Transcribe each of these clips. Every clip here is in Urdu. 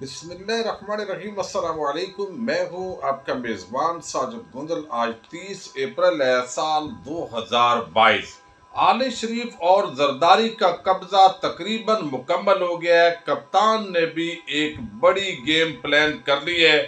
بسم اللہ الرحمن الرحیم، السلام علیکم۔ میں ہوں آپ کا میزبان ساجد گندل۔ آج 30 اپریل ہے، سال 2022۔ آل شریف اور زرداری کا قبضہ تقریباً مکمل ہو گیا ہے۔ کپتان نے بھی ایک بڑی گیم پلان کر لی ہے۔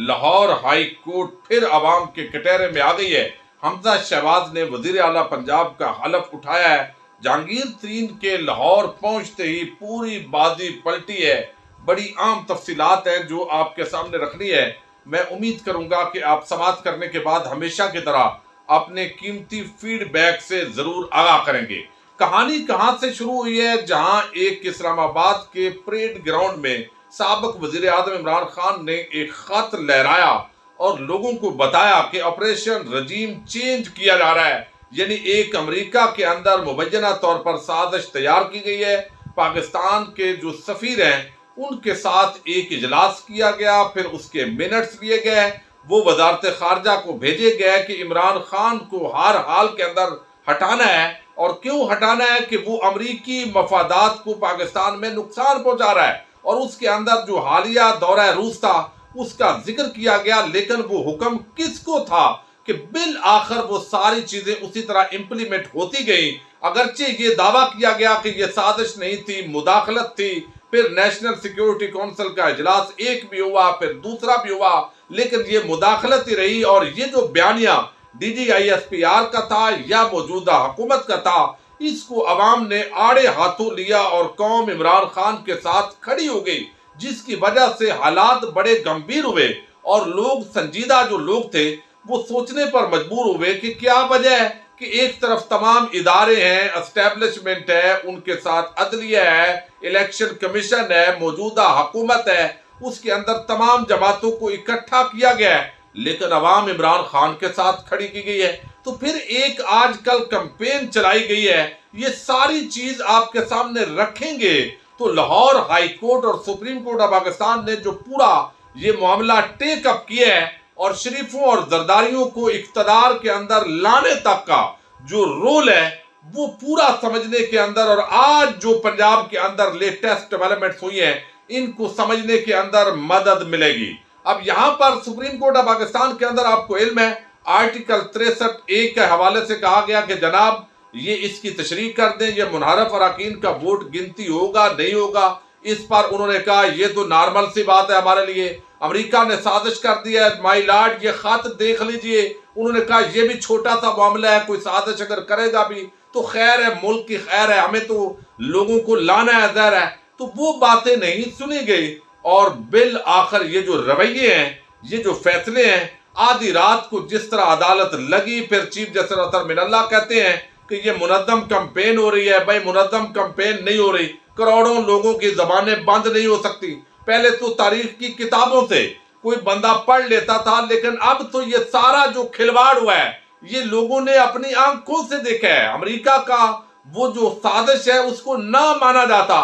لاہور ہائی کورٹ پھر عوام کے کٹہرے میں آ گئی ہے۔ حمزہ شہباز نے وزیر اعلیٰ پنجاب کا حلف اٹھایا ہے۔ جہانگیر ترین کے لاہور پہنچتے ہی پوری بازی پلٹی ہے۔ بڑی عام تفصیلات ہیں جو آپ کے سامنے رکھنی ہے۔ میں امید کروں گا کہ آپ سماعت کرنے کے بعد ہمیشہ کی طرح اپنے قیمتی فیڈ بیک سے ضرور آگاہ کریں گے۔ کہانی کہاں سے شروع ہوئی ہے؟ جہاں ایک اسلام آباد کے پریڈ گراؤنڈ میں سابق وزیر اعظم عمران خان نے ایک خط لہرایا اور لوگوں کو بتایا کہ آپریشن رجیم چینج کیا جا رہا ہے، یعنی ایک امریکہ کے اندر مبینہ طور پر سازش تیار کی گئی ہے۔ پاکستان کے جو سفیر ہیں ان کے ساتھ ایک اجلاس کیا گیا، پھر اس کے منٹس لیے گئے، وہ وزارت خارجہ کو بھیجے گئے کہ عمران خان کو ہر حال کے اندر ہٹانا ہے۔ اور کیوں ہٹانا ہے؟ کہ وہ امریکی مفادات کو پاکستان میں نقصان پہنچا رہا ہے۔ اور اس کے اندر جو حالیہ دورہ روس تھا اس کا ذکر کیا گیا، لیکن وہ حکم کس کو تھا کہ بالآخر وہ ساری چیزیں اسی طرح امپلیمنٹ ہوتی گئیں، اگرچہ یہ دعویٰ کیا گیا کہ یہ سازش نہیں تھی، مداخلت تھی۔ پھر نیشنل سیکیورٹی کونسل کا اجلاس ایک بھی ہوا، پھر دوسرا بھی ہوا، لیکن یہ مداخلت ہی رہی۔ اور یہ جو بیانیہ D G I S P R کا تھا یا موجودہ حکومت کا تھا، اس کو عوام نے آڑے ہاتھوں لیا اور قوم عمران خان کے ساتھ کھڑی ہو گئی، جس کی وجہ سے حالات بڑے گمبھیر ہوئے اور لوگ، سنجیدہ جو لوگ تھے، وہ سوچنے پر مجبور ہوئے کہ کیا وجہ ہے کہ ایک طرف تمام ادارے ہیں، اسٹیبلشمنٹ ہے، ان کے ساتھ عدلیہ ہے، الیکشن کمیشن ہے، موجودہ حکومت ہے، اس کے اندر تمام جماعتوں کو اکٹھا کیا گیا ہے، لیکن عوام عمران خان کے ساتھ کھڑی کی گئی ہے۔ تو پھر ایک آج کل کمپین چلائی گئی ہے۔ یہ ساری چیز آپ کے سامنے رکھیں گے تو لاہور ہائی کورٹ اور سپریم کورٹ آف پاکستان نے جو پورا یہ معاملہ ٹیک اپ کیا ہے اور شریفوں اور زرداریوں کو اقتدار کے اندر لانے تک کا جو رول ہے وہ پورا سمجھنے کے اندر، اور آج جو پنجاب کے اندر لیٹسٹ ڈیولپمنٹس ہوئی ہیں ان کو سمجھنے کے اندر مدد ملے گی۔ اب یہاں پر سپریم کورٹ آف پاکستان کے اندر آپ کو علم ہے، آرٹیکل 63(a) کے حوالے سے کہا گیا کہ جناب یہ اس کی تشریح کر دیں، یہ منحرف اراکین کا ووٹ گنتی ہوگا نہیں ہوگا۔ اس پر انہوں نے کہا یہ تو نارمل سی بات ہے ہمارے لیے، امریکہ نے سازش کر دی ہے، مائی لارڈ یہ خط دیکھ لیجئے۔ انہوں نے کہا یہ بھی چھوٹا سا معاملہ ہے، کوئی سازش اگر کرے گا بھی تو خیر ہے، ملک کی خیر ہے، ہمیں تو لوگوں کو لانا ہے، ظاہر ہے۔ تو وہ باتیں نہیں سنی گئی اور بالآخر یہ جو رویے ہیں، یہ جو فیصلے ہیں، آدھی رات کو جس طرح عدالت لگی، پھر چیف جسٹس اطہر من اللہ کہتے ہیں کہ یہ منظم کمپین ہو رہی ہے۔ بھائی منظم کمپین نہیں ہو رہی، کروڑوں لوگوں کی زبانیں بند نہیں ہو سکتی۔ پہلے تو تاریخ کی کتابوں سے کوئی بندہ پڑھ لیتا تھا، لیکن اب تو یہ سارا جو کھلواڑ ہوا ہے یہ لوگوں نے اپنی آنکھوں سے دیکھا ہے۔ امریکہ کا وہ جو سازش ہے اس کو نہ مانا جاتا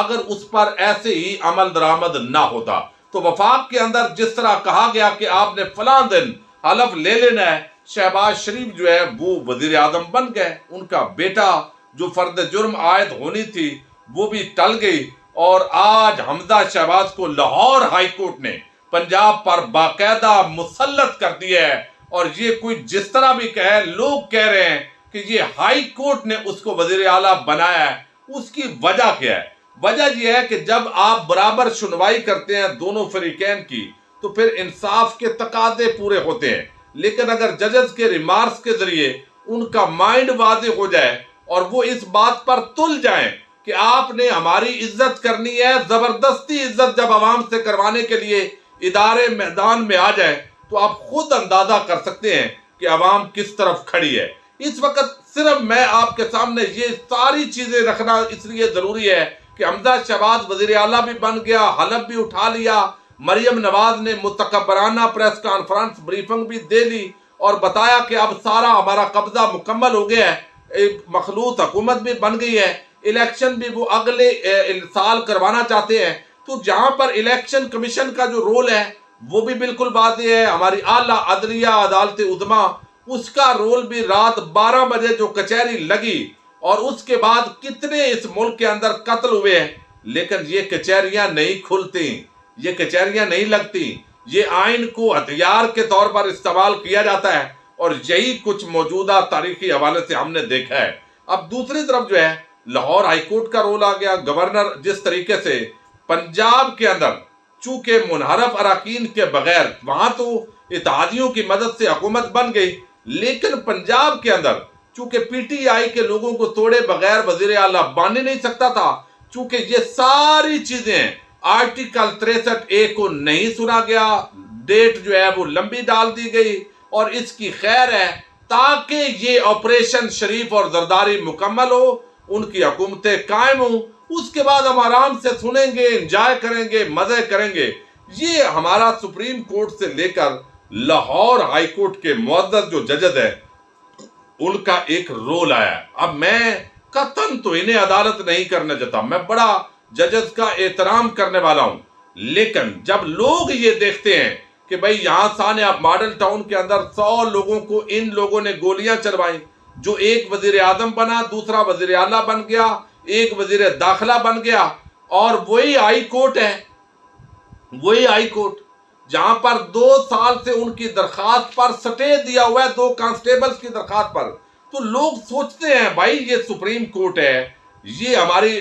اگر اس پر ایسے ہی عمل درآمد نہ ہوتا۔ تو وفاق کے اندر جس طرح کہا گیا کہ آپ نے فلاں دن حلف لے لینا ہے، شہباز شریف جو ہے وہ وزیر اعظم بن گئے، ان کا بیٹا جو فرد جرم عائد ہونی تھی وہ بھی ٹل گئی، اور آج حمزہ شہباز کو لاہور ہائی کورٹ نے پنجاب پر باقاعدہ مسلط کر دیا ہے۔ اور یہ کوئی جس طرح بھی کہے، لوگ کہہ رہے ہیں کہ یہ ہائی کورٹ نے اس کو وزیر اعلیٰ بنایا ہے۔ اس کی وجہ کیا ہے؟ وجہ یہ ہے کہ جب آپ برابر سنوائی کرتے ہیں دونوں فریقین کی تو پھر انصاف کے تقاضے پورے ہوتے ہیں، لیکن اگر ججز کے ریمارکس کے ذریعے ان کا مائنڈ واضح ہو جائے اور وہ اس بات پر تل جائیں کہ آپ نے ہماری عزت کرنی ہے، زبردستی عزت جب عوام سے کروانے کے لیے ادارے میدان میں آ جائیں تو آپ خود اندازہ کر سکتے ہیں کہ عوام کس طرف کھڑی ہے۔ اس وقت صرف میں آپ کے سامنے یہ ساری چیزیں رکھنا اس لیے ضروری ہے کہ حمزہ شہباز وزیر اعلیٰ بھی بن گیا، حلف بھی اٹھا لیا، مریم نواز نے متکبرانہ پریس کانفرنس بریفنگ بھی دے لی اور بتایا کہ اب سارا ہمارا قبضہ مکمل ہو گیا ہے، مخلوط حکومت بھی بن گئی ہے، الیکشن بھی وہ اگلے سال کروانا چاہتے ہیں۔ تو جہاں پر الیکشن کمیشن کا جو رول ہے وہ بھی بالکل واضح ہے، ہماری اعلیٰ عدلیہ عدالت عظمیٰ اس کا رول بھی رات 12 بجے جو کچہری لگی اور اس کے بعد کتنے اس ملک کے اندر قتل ہوئے ہیں، لیکن یہ کچہریاں نہیں کھلتی، یہ کچہریاں نہیں لگتی، یہ آئین کو ہتھیار کے طور پر استعمال کیا جاتا ہے، اور یہی کچھ موجودہ تاریخی حوالے سے ہم نے دیکھا ہے۔ اب دوسری طرف جو ہے لاہور ہائی کورٹ کا رول آ گیا۔ گورنر جس طریقے سے پنجاب کے اندر چونکہ منحرف اراکین کے بغیر، وہاں تو اتحادیوں کی مدد سے حکومت بن گئی، لیکن پنجاب کے اندر چونکہ پی ٹی آئی کے لوگوں کو توڑے بغیر وزیر اعلیٰ بن ہی نہیں سکتا تھا، چونکہ یہ ساری چیزیں آرٹیکل 63A کو نہیں سنا گیا، ڈیٹ جو ہے وہ لمبی ڈال دی گئی، اور اس کی خیر ہے تاکہ یہ آپریشن شریف اور زرداری مکمل ہو، ان کی حکومتیں قائم ہوں، اس کے بعد ہم آرام سے سنیں گے، انجوائے کریں گے، مزے کریں گے۔ یہ ہمارا سپریم کورٹ سے لے کر لاہور ہائی کورٹ کے معزز جو ججز ہیں ان کا ایک رول آیا ہے۔ اب میں قطعاً تو انہیں عدالت نہیں کرنا چاہتا، میں بڑا ججز کا احترام کرنے والا ہوں، لیکن جب لوگ یہ دیکھتے ہیں کہ بھئی یہاں سانے آپ ماڈل ٹاؤن کے اندر 100 لوگوں کو ان لوگوں نے گولیاں چلوائیں، جو ایک وزیر اعظم بنا، دوسرا وزیر اعلیٰ بن گیا، ایک وزیر داخلہ بن گیا، اور وہی ہائی کورٹ ہے، وہی ہائی کورٹ جہاں پر 2 سال سے ان کی درخواست پر سٹے دیا ہوا ہے، 2 کانسٹیبلز کی درخواست پر۔ تو لوگ سوچتے ہیں بھائی یہ سپریم کورٹ ہے، یہ ہماری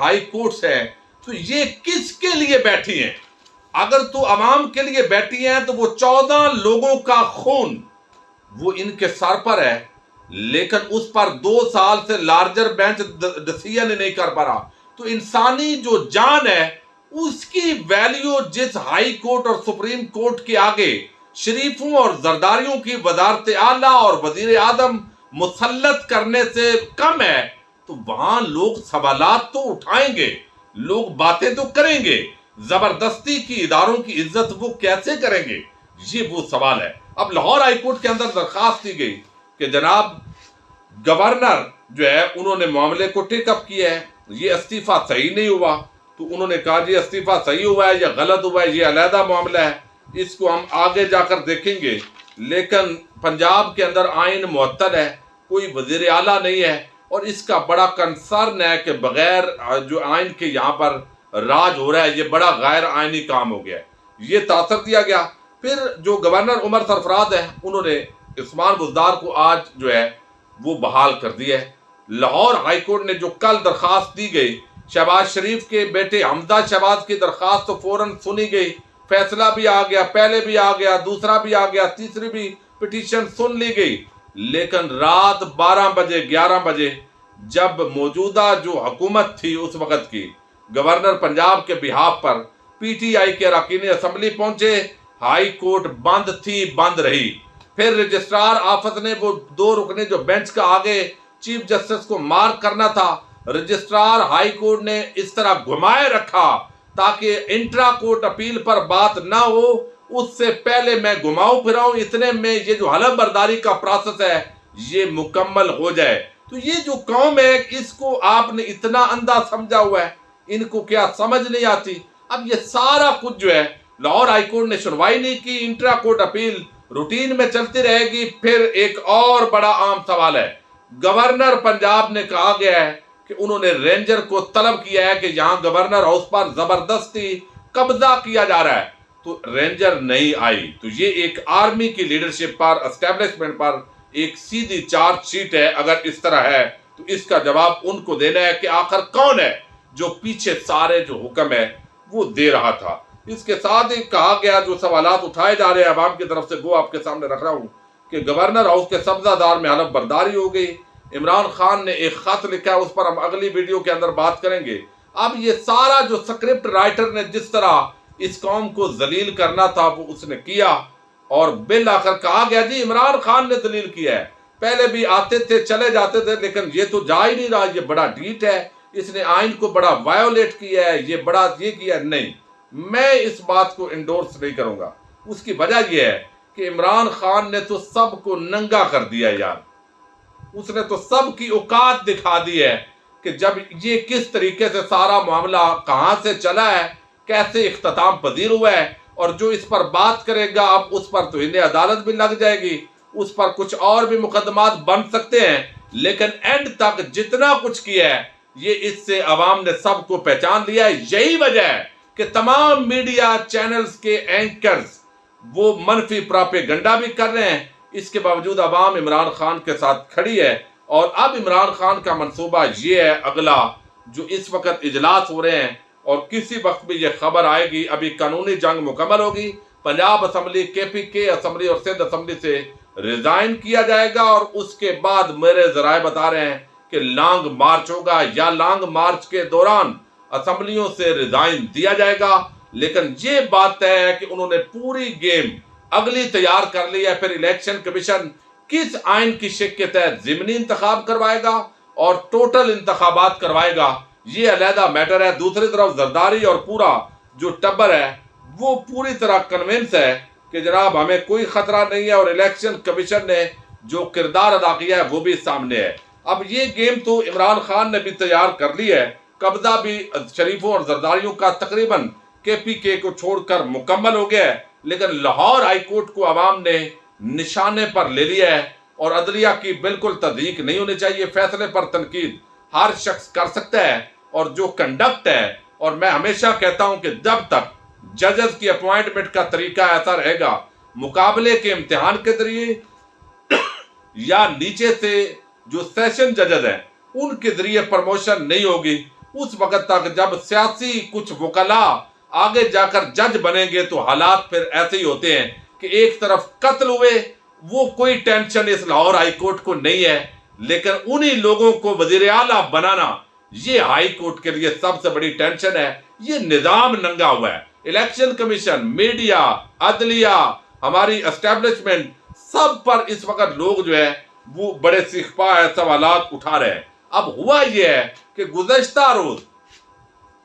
ہائی کورٹس ہے، تو یہ کس کے لیے بیٹھی ہیں؟ اگر تو عوام کے لیے بیٹھی ہیں تو وہ 14 لوگوں کا خون وہ ان کے سر پر ہے، لیکن اس پر 2 سال سے لارجر بینچ ڈیسیژن نہیں کر پا رہا۔ تو انسانی جو جان ہے اس کی ویلیو جس ہائی کورٹ اور سپریم کورٹ کے آگے شریفوں اور زرداریوں کی وزارت اعلیٰ اور وزیر اعظم مسلط کرنے سے کم ہے، تو وہاں لوگ سوالات تو اٹھائیں گے، لوگ باتیں تو کریں گے، زبردستی کی اداروں کی عزت وہ کیسے کریں گے؟ یہ وہ سوال ہے۔ اب لاہور ہائی کورٹ کے اندر درخواست دی گئی کہ جناب گورنر جو ہے انہوں نے معاملے کو ٹیک اپ کیا ہے، یہ استعفیٰ صحیح نہیں ہوا، تو انہوں نے کہا جی استعفیٰ صحیح ہوا ہے یا غلط ہوا ہے یہ علیحدہ معاملہ ہے، اس کو ہم آگے جا کر دیکھیں گے، لیکن پنجاب کے اندر آئین معطل ہے، کوئی وزیر اعلیٰ نہیں ہے، اور اس کا بڑا کنسرن ہے کہ بغیر جو آئین کے یہاں پر راج ہو رہا ہے، یہ بڑا غیر آئینی کام ہو گیا ہے، یہ تاثر دیا گیا۔ پھر جو گورنر عمر سرفراز ہیں انہوں نے عثمان بزدار کو آج جو ہے وہ بحال کر دیا ہے۔ لاہور ہائی کورٹ نے جو کل درخواست دی گئی، شہباز شریف کے بیٹے حمزہ شہباز کی درخواست تو فوراً سنی گئی، فیصلہ بھی آ گیا، پہلے بھی آ گیا، دوسرا بھی آ گیا، تیسری بھی پٹیشن سن لی گئی، لیکن رات 12 بجے 11 بجے جب موجودہ جو حکومت تھی اس وقت کی، گورنر پنجاب کے behalf per P T I کے اراکین اسمبلی پہنچے، ہائی کورٹ بند تھی، بند رہی۔ پھر رجسٹرار آفس نے وہ 2 رکنے جو بینچ کا آگے چیف جسٹس کو مارک کرنا تھا، رجسٹرار ہائی کورٹ نے اس طرح گھمائے رکھا تاکہ انٹرا کورٹ اپیل پر بات نہ ہو، اس سے پہلے میں گھماؤں پھراؤں، اتنے میں یہ جو حلف برداری کا پروسیس ہے یہ مکمل ہو جائے۔ تو یہ جو قوم ہے اس کو آپ نے اتنا اندھا سمجھا ہوا ہے، ان کو کیا سمجھ نہیں آتی۔ اب یہ سارا کچھ جو ہے لاہور ہائی کورٹ نے سنوائی نہیں کی، انٹرا کورٹ اپیل روٹین میں چلتی رہے گی۔ پھر ایک اور بڑا عام سوال ہے، گورنر پنجاب نے کہا گیا ہے کہ انہوں نے رینجر کو طلب کیا ہے کہ یہاں گورنر ہاؤس پر زبردستی قبضہ کیا جا رہا ہے، تو رینجر نہیں آئی۔ تو یہ ایک آرمی کی لیڈرشپ پر، اسٹیبلشمنٹ پر ایک سیدھی چارج شیٹ ہے۔ اگر اس طرح ہے تو اس کا جواب ان کو دینا ہے کہ آخر کون ہے جو پیچھے سارے جو حکم ہے وہ دے رہا تھا۔ اس کے ساتھ ہی کہا گیا جو سوالات اٹھائے جا رہے ہیں عوام کی طرف سے وہ آپ کے سامنے رکھ رہا ہوں کہ گورنر ہاؤس کے سبزہ دار میں حلف برداری ہو گئی، عمران خان نے ایک خط لکھا ہے، اس پر ہم اگلی ویڈیو کے اندر بات کریں گے۔ اب یہ سارا جو سکرپٹ رائٹر نے جس طرح اس قوم کو ذلیل کرنا تھا وہ اس نے کیا، اور بالآخر کہا گیا جی عمران خان نے ذلیل کیا ہے، پہلے بھی آتے تھے چلے جاتے تھے لیکن یہ تو جا ہی نہیں رہا، یہ بڑا ڈھیٹ ہے، اس نے آئین کو بڑا وائیولیٹ کیا ہے، یہ بڑا یہ کیا ہے۔ نہیں، میں اس بات کو انڈورس نہیں کروں گا۔ اس کی وجہ یہ ہے کہ عمران خان نے تو سب کو ننگا کر دیا یار، اس نے تو سب کی اوقات دکھا دی ہے کہ جب یہ کس طریقے سے سارا معاملہ کہاں سے چلا ہے، کیسے اختتام پذیر ہوا ہے، اور جو اس پر بات کرے گا اب اس پر تو انہیں عدالت بھی لگ جائے گی، اس پر کچھ اور بھی مقدمات بن سکتے ہیں، لیکن اینڈ تک جتنا کچھ کیا ہے یہ اس سے عوام نے سب کو پہچان لیا ہے۔ یہی وجہ ہے کہ تمام میڈیا چینلز کے اینکرز وہ منفی پراپیگنڈا بھی کر رہے ہیں، اس کے باوجود عوام عمران خان کے ساتھ کھڑی ہے۔ اور اب عمران خان کا منصوبہ یہ ہے اگلا جو اس وقت اجلاس ہو رہے ہیں، اور کسی وقت بھی یہ خبر آئے گی، ابھی قانونی جنگ مکمل ہوگی، پنجاب اسمبلی، KPK اسمبلی اور سندھ اسمبلی سے ریزائن کیا جائے گا، اور اس کے بعد میرے ذرائع بتا رہے ہیں کہ لانگ مارچ ہوگا، یا لانگ مارچ کے دوران اسمبلیوں سے ریزائن دیا جائے گا۔ لیکن یہ بات طے ہے کہ انہوں نے پوری گیم اگلی تیار کر لی ہے۔ پھر الیکشن کمیشن کس آئین کی شق کے تحت ضمنی انتخاب کروائے گا اور ٹوٹل انتخابات کروائے گا، یہ علیحدہ میٹر ہے۔ دوسری طرف زرداری اور پورا جو ٹبر ہے وہ پوری طرح کنونس ہے کہ جناب ہمیں کوئی خطرہ نہیں ہے، اور الیکشن کمیشن نے جو کردار ادا کیا ہے وہ بھی سامنے ہے۔ اب یہ گیم تو عمران خان نے بھی تیار کر لی ہے، قبضہ بھی شریفوں اور زرداریوں کا تقریباً KPK کو چھوڑ کر مکمل ہو گیا ہے، لیکن لاہور ہائی کورٹ کو عوام نے نشانے پر لے لیا ہے، اور عدلیہ کی بالکل تضییق نہیں ہونی چاہیے۔ فیصلے پر تنقید ہر شخص کر سکتا ہے، اور جو کنڈکٹ ہے، اور میں ہمیشہ کہتا ہوں کہ جب تک ججز کی اپوائنٹمنٹ کا طریقہ ایسا رہے گا، مقابلے کے امتحان کے ذریعے یا نیچے سے جو سیشن ججز ہیں ان کے ذریعے پروموشن نہیں ہوگی، اس وقت تک جب سیاسی کچھ وکلاء آگے جا کر جج بنیں گے تو حالات پھر ایسے ہی ہوتے ہیں کہ ایک طرف قتل ہوئے، وہ کوئی ٹینشن اس لاہور ہائی کورٹ کو نہیں ہے، لیکن انہی لوگوں کو وزیر اعلیٰ بنانا یہ ہائی کورٹ کے لیے سب سے بڑی ٹینشن ہے۔ یہ نظام ننگا ہوا ہے، الیکشن کمیشن، میڈیا، عدلیہ، ہماری اسٹیبلشمنٹ، سب پر اس وقت لوگ جو ہے وہ بڑے سیکھپا سوالات اٹھا رہے ہیں۔ اب ہوا یہ ہے کہ گزشتہ روز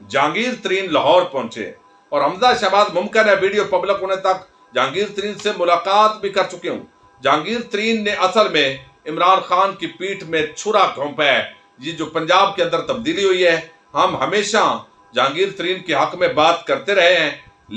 جہانگیر ترین لاہور پہنچے، اور حمزہ شہباز ممکن ہے ویڈیو پبلک ہونے تک جہانگیر ترین سے ملاقات بھی کر چکے ہوں۔ جہانگیر ترین نے اصل میں عمران خان کی پیٹھ میں چھرا گھونپا ہے۔ یہ جو پنجاب کے اندر تبدیلی ہوئی ہے، ہم ہمیشہ جہانگیر ترین کے حق میں بات کرتے رہے ہیں،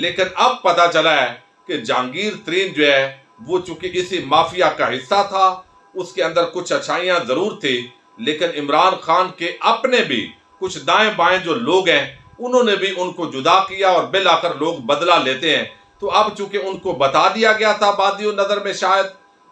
لیکن اب پتہ چلا ہے کہ جہانگیر ترین جو ہے وہ چونکہ اسی مافیا کا حصہ تھا، اس کے اندر کچھ اچھائیاں ضرور تھی، لیکن عمران خان کے اپنے بھی کچھ دائیں بائیں جو لوگ ہیں انہوں نے بھی ان کو جدا کیا، اور بالآخر لوگ بدلہ لیتے ہیں۔ تو اب چونکہ ان کو بتا دیا گیا تھا بادی و نظر میں شاید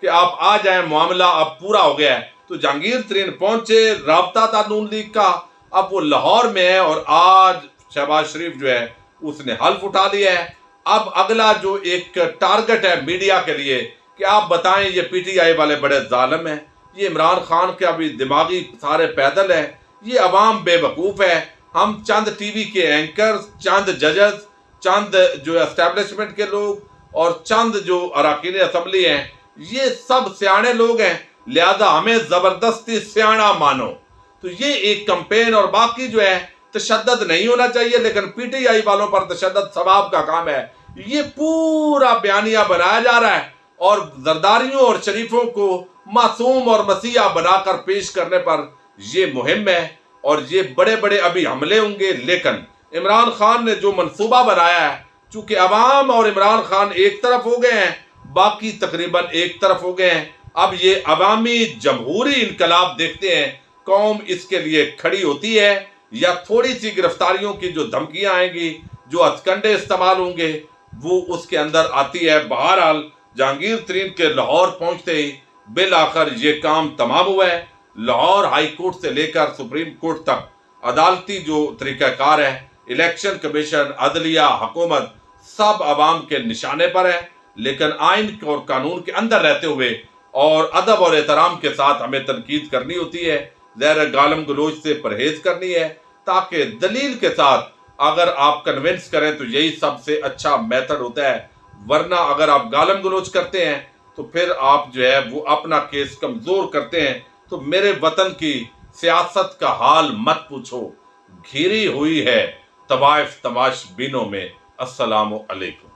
کہ آپ آ جائیں، معاملہ اب پورا ہو گیا ہے، تو جہانگیر ترین پہنچے، رابطہ تھا نون لیگ کا، اب وہ لاہور میں ہے، اور آج شہباز شریف جو ہے اس نے حلف اٹھا لیا ہے۔ اب اگلا جو ایک ٹارگٹ ہے میڈیا کے لیے کہ آپ بتائیں یہ PTI والے بڑے ظالم ہیں، یہ عمران خان کے ابھی دماغی سارے پیدل ہیں، یہ عوام بے وقوف ہے، ہم چند ٹی وی کے اینکرز، چند ججز، چند جو اسٹیبلشمنٹ کے لوگ، اور چند جو اراکین اسمبلی ہیں، یہ سب سیانے لوگ ہیں، لہذا ہمیں زبردستی سیانا مانو۔ تو یہ ایک کمپین، اور باقی جو ہے تشدد نہیں ہونا چاہیے، لیکن PTI والوں پر تشدد ثواب کا کام ہے۔ یہ پورا بیانیہ بنایا جا رہا ہے، اور زرداریوں اور شریفوں کو معصوم اور مسیحا بنا کر پیش کرنے پر یہ مہم ہے، اور یہ بڑے بڑے ابھی حملے ہوں گے۔ لیکن عمران خان نے جو منصوبہ بنایا ہے، چونکہ عوام اور عمران خان ایک طرف ہو گئے ہیں، باقی تقریباً ایک طرف ہو گئے ہیں، اب یہ عوامی جمہوری انقلاب دیکھتے ہیں قوم اس کے لیے کھڑی ہوتی ہے، یا تھوڑی سی گرفتاریوں کی جو دھمکیاں آئیں گی، جو ہتھکنڈے استعمال ہوں گے، وہ اس کے اندر آتی ہے۔ بہرحال جہانگیر ترین کے لاہور پہنچتے ہی بالآخر یہ کام تمام ہوا ہے۔ لاہور ہائی کورٹ سے لے کر سپریم کورٹ تک عدالتی جو طریقہ کار ہے، الیکشن کمیشن، عدلیہ، حکومت، سب عوام کے نشانے پر ہے، لیکن آئین اور قانون کے اندر رہتے ہوئے اور ادب اور احترام کے ساتھ ہمیں تنقید کرنی ہوتی ہے، زہر گالم گلوچ سے پرہیز کرنی ہے، تاکہ دلیل کے ساتھ اگر آپ کنونس کریں تو یہی سب سے اچھا میتھڈ ہوتا ہے، ورنہ اگر آپ گالم گلوچ کرتے ہیں تو پھر آپ جو ہے وہ اپنا کیس کمزور کرتے ہیں۔ تو میرے وطن کی سیاست کا حال مت پوچھو، گھری ہوئی ہے طوائف تماش بینوں میں۔ السلام علیکم۔